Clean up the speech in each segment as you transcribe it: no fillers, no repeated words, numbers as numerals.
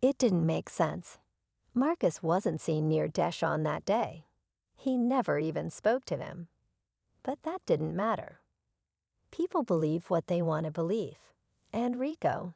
It didn't make sense. Marcus wasn't seen near Deshawn that day. He never even spoke to him. But that didn't matter. People believe what they want to believe. And Rico,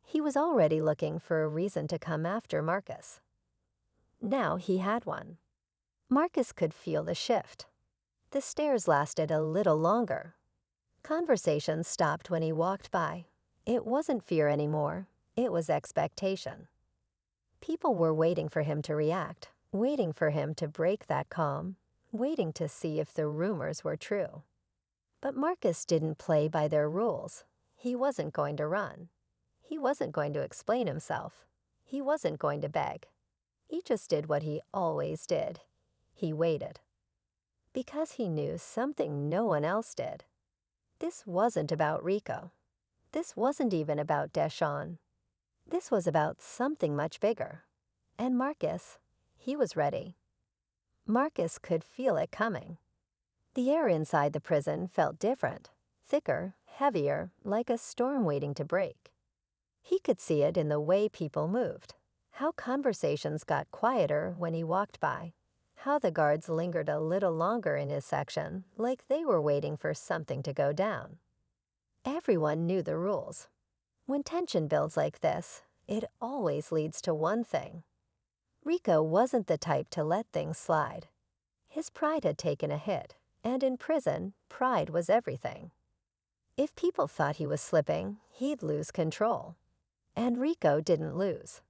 he was already looking for a reason to come after Marcus. Now he had one. Marcus could feel the shift. The stares lasted a little longer. Conversations stopped when he walked by. It wasn't fear anymore. It was expectation. People were waiting for him to react, waiting for him to break that calm, waiting to see if the rumors were true. But Marcus didn't play by their rules. He wasn't going to run. He wasn't going to explain himself. He wasn't going to beg. He just did what he always did. He waited. Because he knew something no one else did. This wasn't about Rico. This wasn't even about Deshawn. This was about something much bigger. And Marcus, he was ready. Marcus could feel it coming. The air inside the prison felt different, thicker, heavier, like a storm waiting to break. He could see it in the way people moved, how conversations got quieter when he walked by, how the guards lingered a little longer in his section, like they were waiting for something to go down. Everyone knew the rules. When tension builds like this, it always leads to one thing. Rico wasn't the type to let things slide. His pride had taken a hit, and in prison, pride was everything. If people thought he was slipping, he'd lose control. And Rico didn't lose.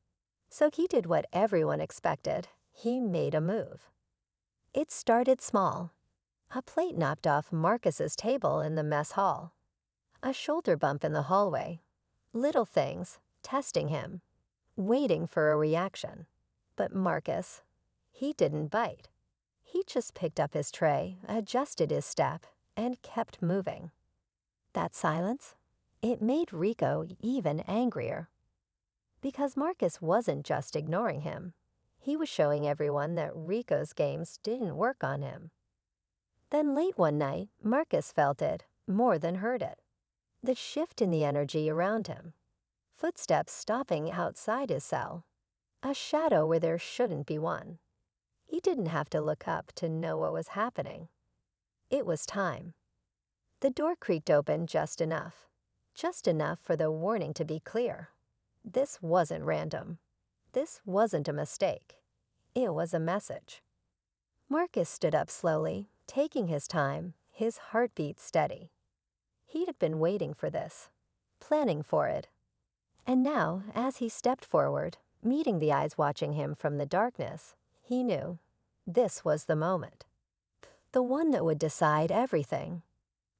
So he did what everyone expected. He made a move. It started small. A plate knocked off Marcus's table in the mess hall. A shoulder bump in the hallway. Little things, testing him, waiting for a reaction. But Marcus, he didn't bite. He just picked up his tray, adjusted his step, and kept moving. That silence, it made Rico even angrier. Because Marcus wasn't just ignoring him. He was showing everyone that Rico's games didn't work on him. Then late one night, Marcus felt it more than heard it. The shift in the energy around him. Footsteps stopping outside his cell. A shadow where there shouldn't be one. He didn't have to look up to know what was happening. It was time. The door creaked open just enough for the warning to be clear. This wasn't random. This wasn't a mistake. It was a message. Marcus stood up slowly, taking his time, his heartbeat steady. He had been waiting for this, planning for it. And now, as he stepped forward, meeting the eyes watching him from the darkness, he knew this was the moment. The one that would decide everything.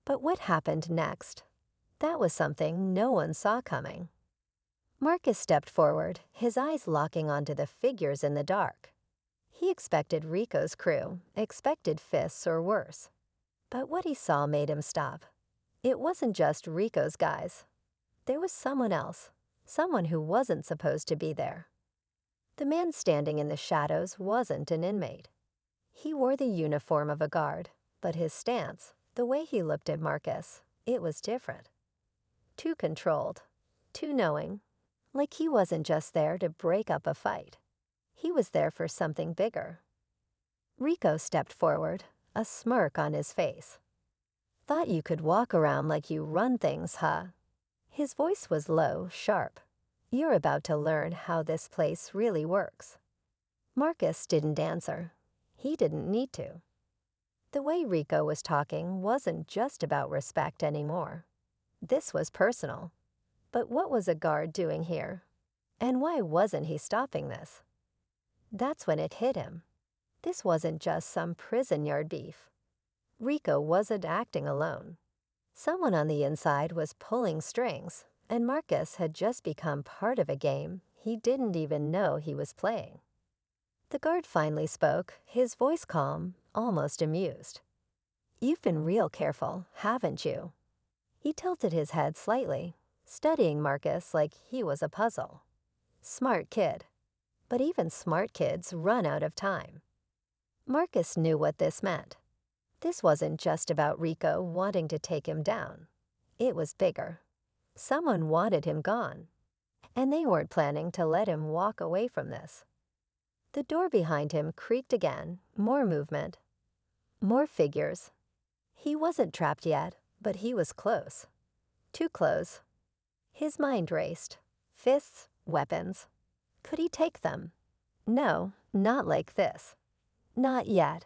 But what happened next? That was something no one saw coming. Marcus stepped forward, his eyes locking onto the figures in the dark. He expected Rico's crew, expected fists or worse. But what he saw made him stop. It wasn't just Rico's guys. There was someone else, someone who wasn't supposed to be there. The man standing in the shadows wasn't an inmate. He wore the uniform of a guard, but his stance, the way he looked at Marcus, it was different. Too controlled, too knowing, like he wasn't just there to break up a fight. He was there for something bigger. Rico stepped forward, a smirk on his face. Thought you could walk around like you run things, huh? His voice was low, sharp. You're about to learn how this place really works. Marcus didn't answer. He didn't need to. The way Rico was talking wasn't just about respect anymore. This was personal. But what was a guard doing here? And why wasn't he stopping this? That's when it hit him. This wasn't just some prison yard beef. Rico wasn't acting alone. Someone on the inside was pulling strings, and Marcus had just become part of a game he didn't even know he was playing. The guard finally spoke, his voice calm, almost amused. You've been real careful, haven't you? He tilted his head slightly, studying Marcus like he was a puzzle. Smart kid. But even smart kids run out of time. Marcus knew what this meant. This wasn't just about Rico wanting to take him down. It was bigger. Someone wanted him gone. And they weren't planning to let him walk away from this. The door behind him creaked again, more movement, more figures. He wasn't trapped yet, but he was close. Too close. His mind raced. Fists, weapons. Could he take them? No, not like this. Not yet.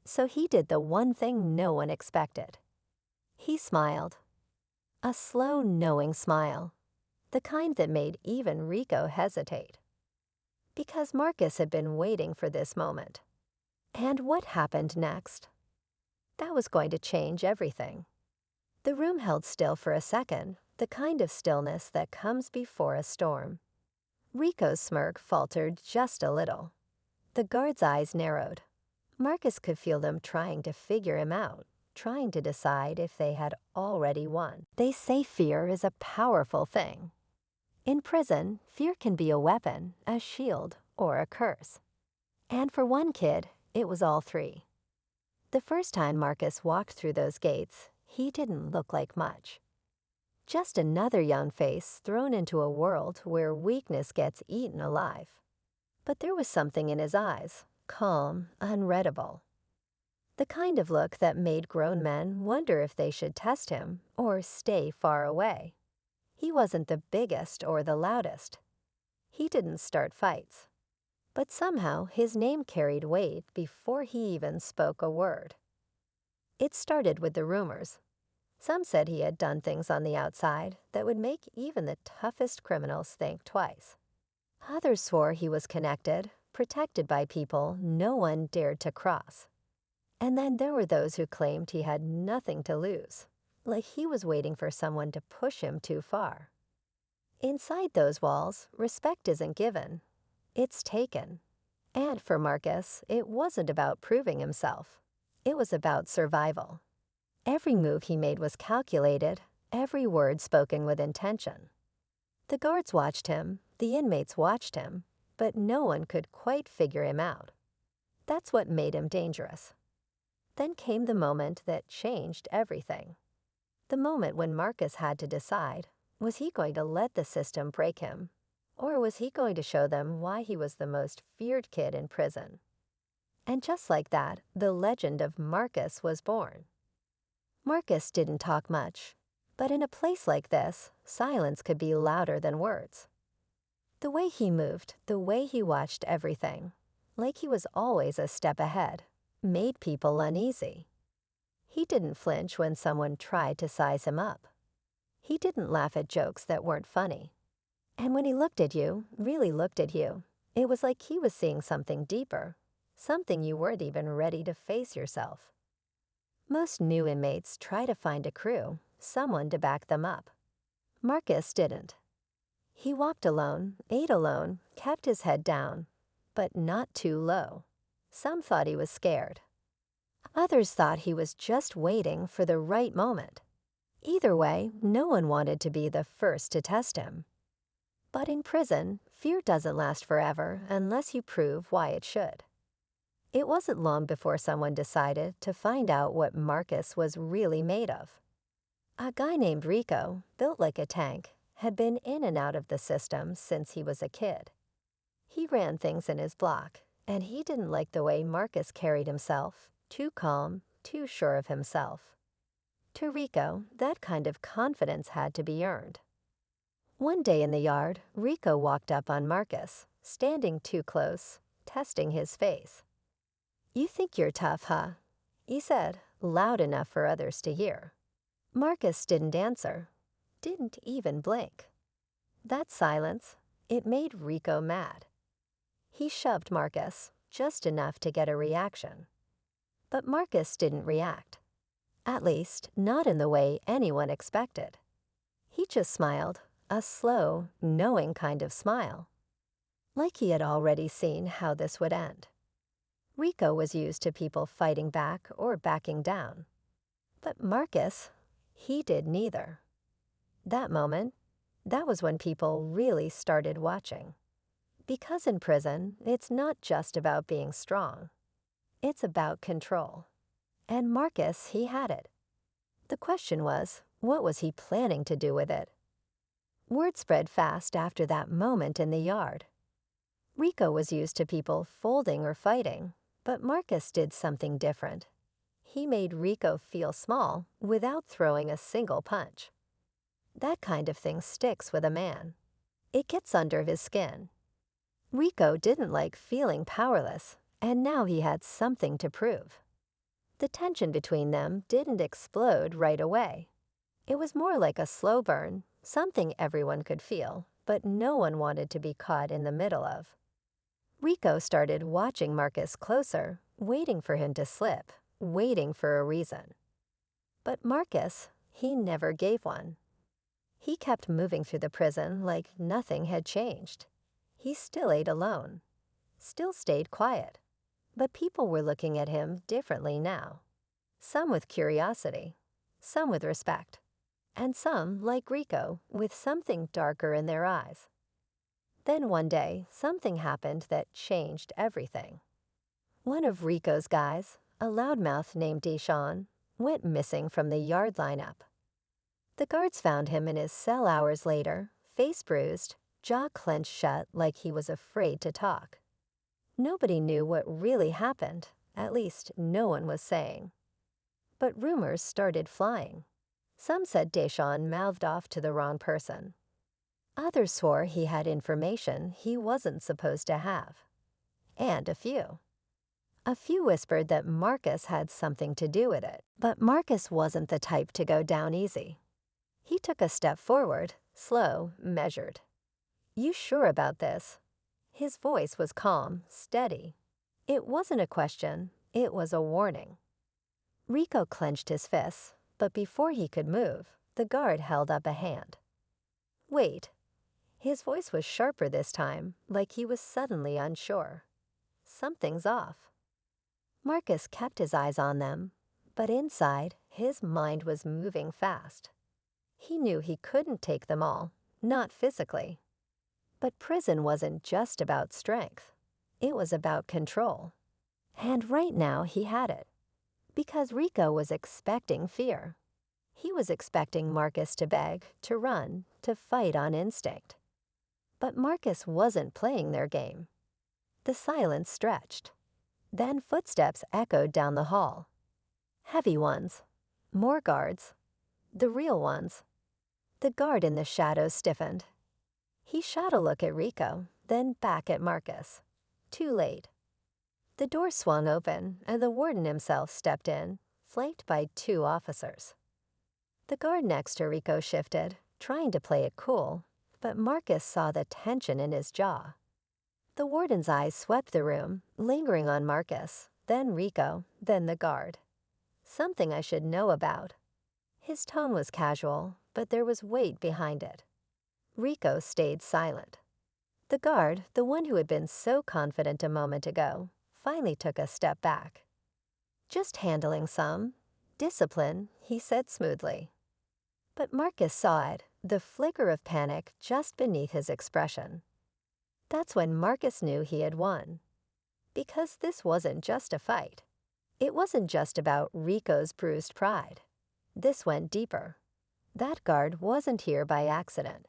So he did the one thing no one expected. He smiled. A slow, knowing smile. The kind that made even Rico hesitate. Because Marcus had been waiting for this moment. And what happened next? That was going to change everything. The room held still for a second, the kind of stillness that comes before a storm. Rico's smirk faltered just a little. The guard's eyes narrowed. Marcus could feel them trying to figure him out, trying to decide if they had already won. They say fear is a powerful thing. In prison, fear can be a weapon, a shield, or a curse. And for one kid, it was all three. The first time Marcus walked through those gates, he didn't look like much. Just another young face thrown into a world where weakness gets eaten alive. But there was something in his eyes, calm, unreadable. The kind of look that made grown men wonder if they should test him or stay far away. He wasn't the biggest or the loudest. He didn't start fights. But somehow his name carried weight before he even spoke a word. It started with the rumors. Some said he had done things on the outside that would make even the toughest criminals think twice. Others swore he was connected, protected by people no one dared to cross. And then there were those who claimed he had nothing to lose, like he was waiting for someone to push him too far. Inside those walls, respect isn't given. It's taken. And for Marcus, it wasn't about proving himself. It was about survival. Every move he made was calculated, every word spoken with intention. The guards watched him, the inmates watched him, but no one could quite figure him out. That's what made him dangerous. Then came the moment that changed everything. The moment when Marcus had to decide, was he going to let the system break him? Or was he going to show them why he was the most feared kid in prison? And just like that, the legend of Marcus was born. Marcus didn't talk much, but in a place like this, silence could be louder than words. The way he moved, the way he watched everything, like he was always a step ahead, made people uneasy. He didn't flinch when someone tried to size him up. He didn't laugh at jokes that weren't funny. And when he looked at you, really looked at you, it was like he was seeing something deeper, something you weren't even ready to face yourself. Most new inmates try to find a crew, someone to back them up. Marcus didn't. He walked alone, ate alone, kept his head down, but not too low. Some thought he was scared. Others thought he was just waiting for the right moment. Either way, no one wanted to be the first to test him. But in prison, fear doesn't last forever unless you prove why it should. It wasn't long before someone decided to find out what Marcus was really made of. A guy named Rico, built like a tank, had been in and out of the system since he was a kid. He ran things in his block, and he didn't like the way Marcus carried himself, too calm, too sure of himself. To Rico, that kind of confidence had to be earned. One day in the yard, Rico walked up on Marcus, standing too close, testing his face. "You think you're tough, huh?" he said, loud enough for others to hear. Marcus didn't answer, didn't even blink. That silence, it made Rico mad. He shoved Marcus, just enough to get a reaction. But Marcus didn't react. At least, not in the way anyone expected. He just smiled, a slow, knowing kind of smile. Like he had already seen how this would end. Rico was used to people fighting back or backing down. But Marcus, he did neither. That moment, that was when people really started watching. Because in prison, it's not just about being strong. It's about control. And Marcus, he had it. The question was, what was he planning to do with it? Word spread fast after that moment in the yard. Rico was used to people folding or fighting, but Marcus did something different. He made Rico feel small without throwing a single punch. That kind of thing sticks with a man. It gets under his skin. Rico didn't like feeling powerless, and now he had something to prove. The tension between them didn't explode right away. It was more like a slow burn, something everyone could feel, but no one wanted to be caught in the middle of. Rico started watching Marcus closer, waiting for him to slip, waiting for a reason. But Marcus, he never gave one. He kept moving through the prison like nothing had changed. He still ate alone, still stayed quiet, but people were looking at him differently now. Some with curiosity, some with respect, and some, like Rico, with something darker in their eyes. Then one day, something happened that changed everything. One of Rico's guys, a loudmouth named Deshawn, went missing from the yard lineup. The guards found him in his cell hours later, face bruised, jaw clenched shut like he was afraid to talk. Nobody knew what really happened, at least no one was saying. But rumors started flying. Some said Deshawn mouthed off to the wrong person. Others swore he had information he wasn't supposed to have. And a few whispered that Marcus had something to do with it. But Marcus wasn't the type to go down easy. He took a step forward, slow, measured. "You sure about this?" His voice was calm, steady. It wasn't a question, it was a warning. Rico clenched his fists, but before he could move, the guard held up a hand. "Wait." His voice was sharper this time, like he was suddenly unsure. "Something's off." Marcus kept his eyes on them, but inside, his mind was moving fast. He knew he couldn't take them all, not physically. But prison wasn't just about strength. It was about control. And right now he had it. Because Rico was expecting fear. He was expecting Marcus to beg, to run, to fight on instinct. But Marcus wasn't playing their game. The silence stretched. Then footsteps echoed down the hall. Heavy ones. More guards. The real ones. The guard in the shadows stiffened. He shot a look at Rico, then back at Marcus. Too late. The door swung open, and the warden himself stepped in, flanked by 2 officers. The guard next to Rico shifted, trying to play it cool, but Marcus saw the tension in his jaw. The warden's eyes swept the room, lingering on Marcus, then Rico, then the guard. "Something I should know about." His tone was casual, but there was weight behind it. Rico stayed silent. The guard, the one who had been so confident a moment ago, finally took a step back. "Just handling some discipline," he said smoothly. But Marcus saw it, the flicker of panic just beneath his expression. That's when Marcus knew he had won. Because this wasn't just a fight. It wasn't just about Rico's bruised pride. This went deeper. That guard wasn't here by accident.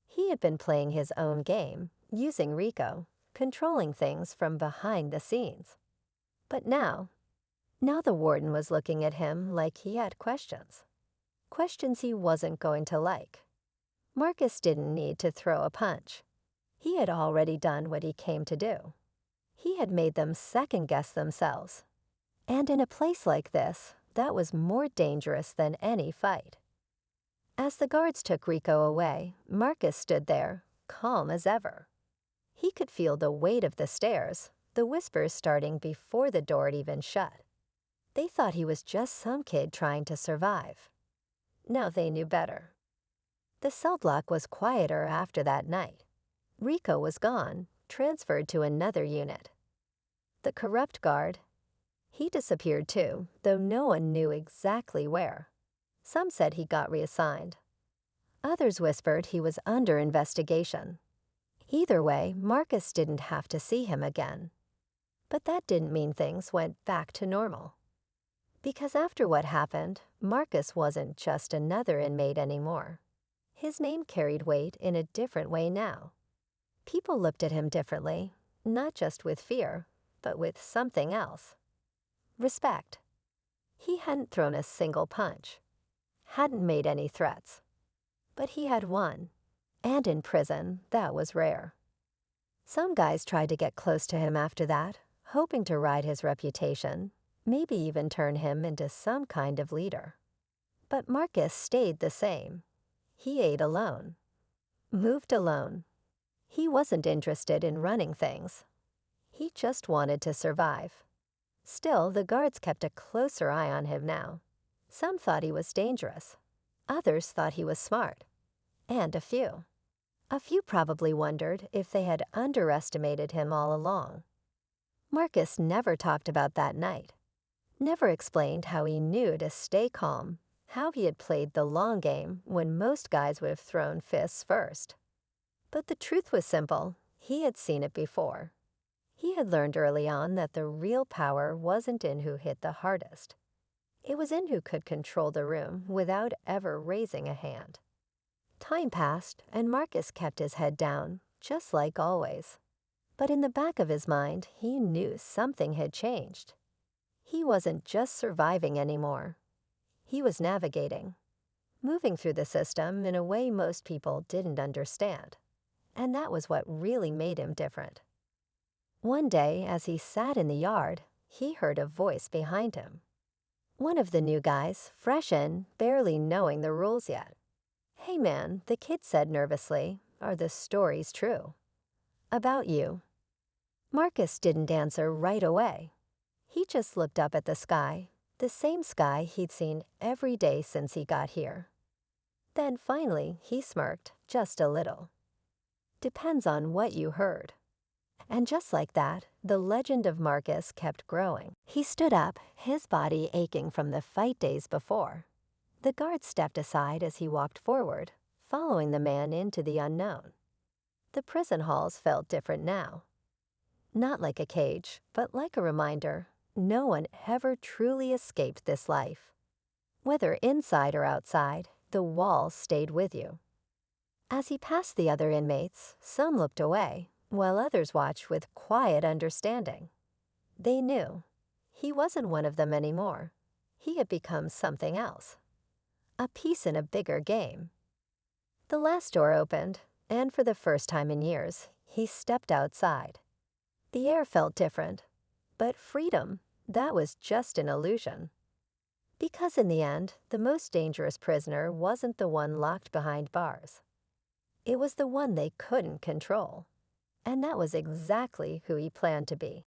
He had been playing his own game, using Rico, controlling things from behind the scenes. But now the warden was looking at him like he had questions. Questions he wasn't going to like. Marcus didn't need to throw a punch. He had already done what he came to do. He had made them second-guess themselves. And in a place like this, that was more dangerous than any fight. As the guards took Rico away, Marcus stood there, calm as ever. He could feel the weight of the stairs, the whispers starting before the door had even shut. They thought he was just some kid trying to survive. Now they knew better. The cell block was quieter after that night. Rico was gone, transferred to another unit. The corrupt guard, he disappeared too, though no one knew exactly where. Some said he got reassigned. Others whispered he was under investigation. Either way, Marcus didn't have to see him again. But that didn't mean things went back to normal. Because after what happened, Marcus wasn't just another inmate anymore. His name carried weight in a different way now. People looked at him differently, not just with fear, but with something else. Respect. He hadn't thrown a single punch, hadn't made any threats. But he had won, and in prison, that was rare. Some guys tried to get close to him after that, hoping to ride his reputation, maybe even turn him into some kind of leader. But Marcus stayed the same. He ate alone, moved alone. He wasn't interested in running things. He just wanted to survive. Still, the guards kept a closer eye on him now. Some thought he was dangerous. Others thought he was smart. And a few probably wondered if they had underestimated him all along. Marcus never talked about that night. Never explained how he knew to stay calm, how he had played the long game when most guys would have thrown fists first. But the truth was simple. He had seen it before. He had learned early on that the real power wasn't in who hit the hardest. It was in who could control the room without ever raising a hand. Time passed, and Marcus kept his head down, just like always. But in the back of his mind, he knew something had changed. He wasn't just surviving anymore. He was navigating, moving through the system in a way most people didn't understand. And that was what really made him different. One day, as he sat in the yard, he heard a voice behind him. One of the new guys, fresh in, barely knowing the rules yet. "Hey man," the kid said nervously, "are the stories true? About you?" Marcus didn't answer right away. He just looked up at the sky, the same sky he'd seen every day since he got here. Then finally, he smirked, just a little. "Depends on what you heard." And just like that, the legend of Marcus kept growing. He stood up, his body aching from the fight days before. The guard stepped aside as he walked forward, following the man into the unknown. The prison halls felt different now. Not like a cage, but like a reminder, no one ever truly escaped this life. Whether inside or outside, the walls stayed with you. As he passed the other inmates, some looked away, while others watched with quiet understanding. They knew. He wasn't one of them anymore. He had become something else. A piece in a bigger game. The last door opened, and for the first time in years, he stepped outside. The air felt different, but freedom, that was just an illusion. Because in the end, the most dangerous prisoner wasn't the one locked behind bars. It was the one they couldn't control. And that was exactly who he planned to be.